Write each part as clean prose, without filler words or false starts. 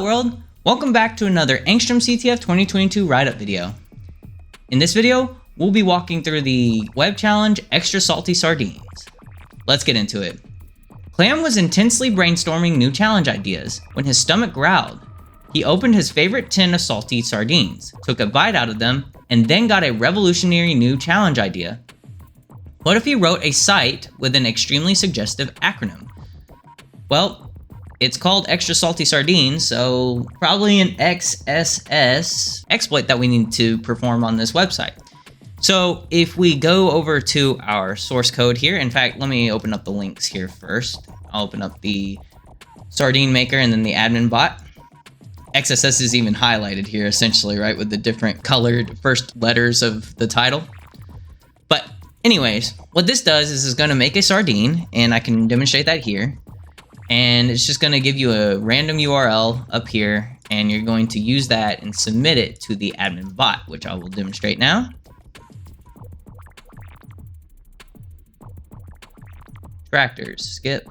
Hello world! Welcome back to another angstromCTF 2022 write-up video. In this video, we'll be walking through the web challenge Xtra Salty Sardines. Let's get into it. Clam was intensely brainstorming new challenge ideas when his stomach growled. He opened his favorite tin of salty sardines, took a bite out of them, and then got a revolutionary new challenge idea. What if he wrote a site with an extremely suggestive acronym? Well, it's called Xtra Salty Sardines, so probably an XSS exploit that we need to perform on this website. So if we go over to our source code here, in fact, let me open up the links here first. I'll open up the sardine maker and then the admin bot. XSS is even highlighted here essentially, right, with the different colored first letters of the title. But anyways, what this does is it's going to make a sardine, and I can demonstrate that here. And it's just going to give you a random URL up here, and you're going to use that and submit it to the admin bot, which I will demonstrate now. Tractors, skip,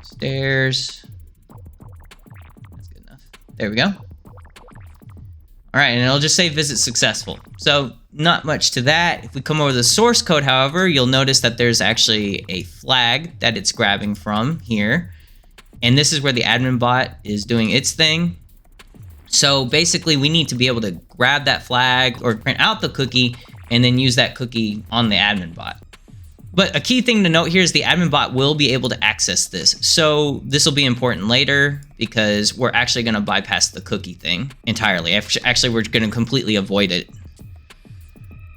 stairs. That's good enough. There we go. All right, and it'll just say visit successful. So not much to that. If we come over to the source code, however, you'll notice that there's actually a flag that it's grabbing from here. And this is where the admin bot is doing its thing. So basically, we need to be able to grab that flag or print out the cookie and then use that cookie on the admin bot. But a key thing to note here is the admin bot will be able to access this. So this will be important later because we're actually going to bypass the cookie thing entirely. Actually, we're going to completely avoid it.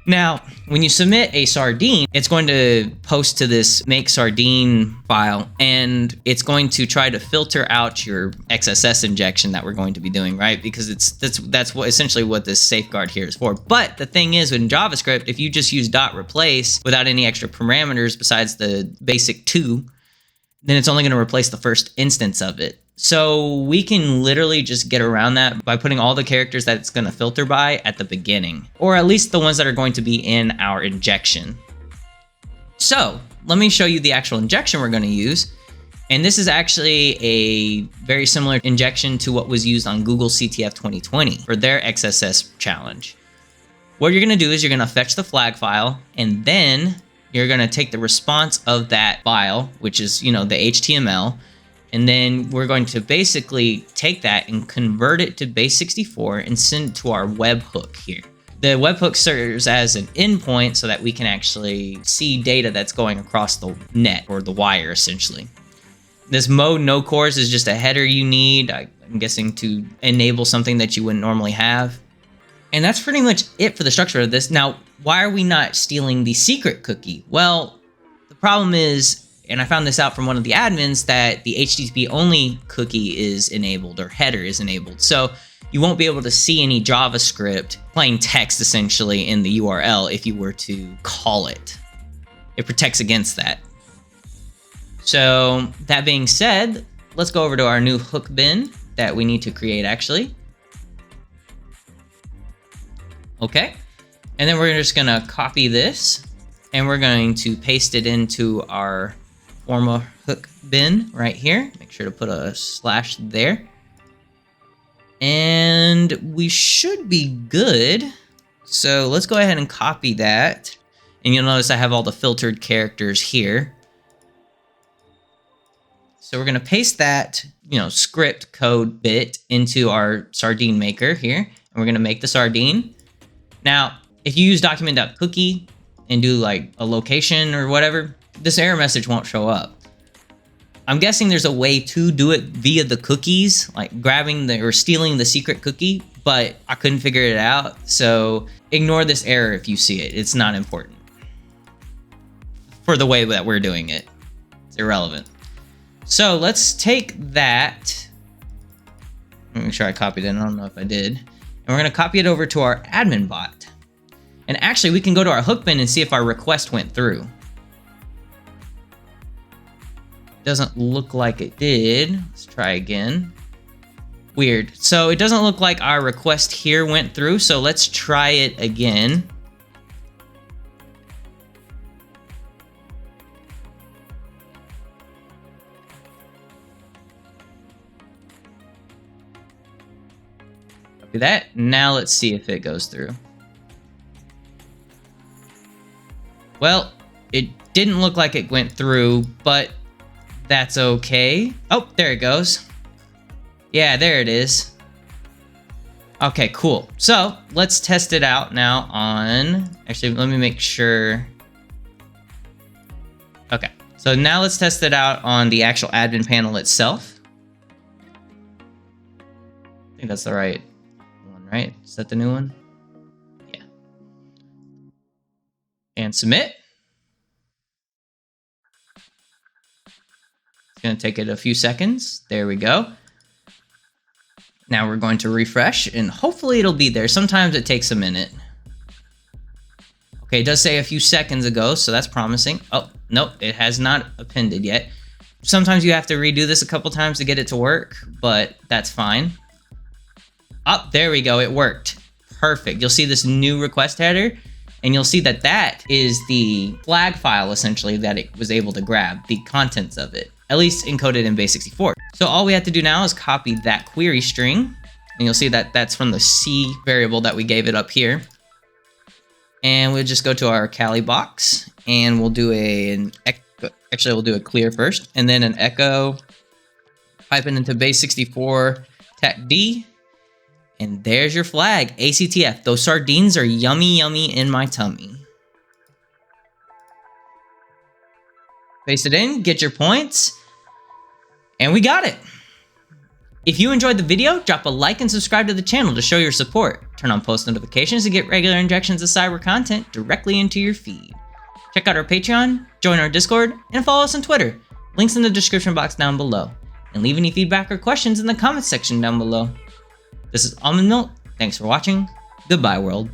Now, when you submit a sardine, it's going to post to this make sardine file, and it's going to try to filter out your XSS injection that we're going to be doing, right? Because that's what essentially what this safeguard here is for. But the thing is, in JavaScript, if you just use .replace without any extra parameters besides the basic 2, then it's only going to replace the first instance of it. So we can literally just get around that by putting all the characters that it's going to filter by at the beginning, or at least the ones that are going to be in our injection. So let me show you the actual injection we're going to use. And this is actually a very similar injection to what was used on Google CTF 2020 for their XSS challenge. What you're going to do is you're going to fetch the flag file, and then you're going to take the response of that file, which is, the HTML, and then we're going to basically take that and convert it to base64 and send it to our webhook here. The webhook serves as an endpoint so that we can actually see data that's going across the net, or the wire essentially. This mode no cores is just a header you need, I'm guessing, to enable something that you wouldn't normally have. And that's pretty much it for the structure of this. Now, why are we not stealing the secret cookie? Well, the problem is, and I found this out from one of the admins, that the HTTP only cookie is enabled, or header is enabled. So you won't be able to see any JavaScript, plain text essentially, in the URL if you were to call it. It protects against that. So that being said, let's go over to our new hook bin that we need to create actually. Okay. And then we're just gonna copy this and we're going to paste it into our former hook bin right here. Make sure to put a slash there. And we should be good. So let's go ahead and copy that. And you'll notice I have all the filtered characters here. So we're going to paste that, script code bit into our sardine maker here. And we're going to make the sardine. Now, if you use document.cookie and do like a location or whatever, this error message won't show up. I'm guessing there's a way to do it via the cookies, like grabbing or stealing the secret cookie, but I couldn't figure it out. So ignore this error if you see it. It's not important for the way that we're doing it. It's irrelevant. So let's take that. Make sure I copied it. I don't know if I did. And we're going to copy it over to our admin bot. And actually, we can go to our hook bin and see if our request went through. Doesn't look like it did. Let's try again. Weird. So it doesn't look like our request here went through. So let's try it again. Do that. Now let's see if it goes through. Well, it didn't look like it went through, but that's okay. Oh, there it goes. Yeah, there it is. Okay, cool. So let's test it out now on... Actually, let me make sure. Okay, so now let's test it out on the actual admin panel itself. I think that's the right one, right? Is that the new one? Yeah. And submit. It's going to take it a few seconds. There we go. Now we're going to refresh, and hopefully it'll be there. Sometimes it takes a minute. Okay, it does say a few seconds ago, so that's promising. Oh, nope, it has not appended yet. Sometimes you have to redo this a couple times to get it to work, but that's fine. Oh, there we go, it worked. Perfect. You'll see this new request header, and you'll see that that is the flag file, essentially, that it was able to grab, the contents of it, at least encoded in base64. So all we have to do now is copy that query string, and you'll see that that's from the C variable that we gave it up here. And we'll just go to our Kali box, and we'll do we'll do a clear first, and then an echo, pipe it into base64 tat D, and there's your flag, ACTF. Those sardines are yummy, yummy in my tummy. Paste it in, get your points, and we got it. If you enjoyed the video, drop a like and subscribe to the channel to show your support. Turn on post notifications to get regular injections of cyber content directly into your feed. Check out our Patreon, join our Discord, and follow us on Twitter. Links in the description box down below. And leave any feedback or questions in the comments section down below. This is Almond Milk. Thanks for watching. Goodbye, world.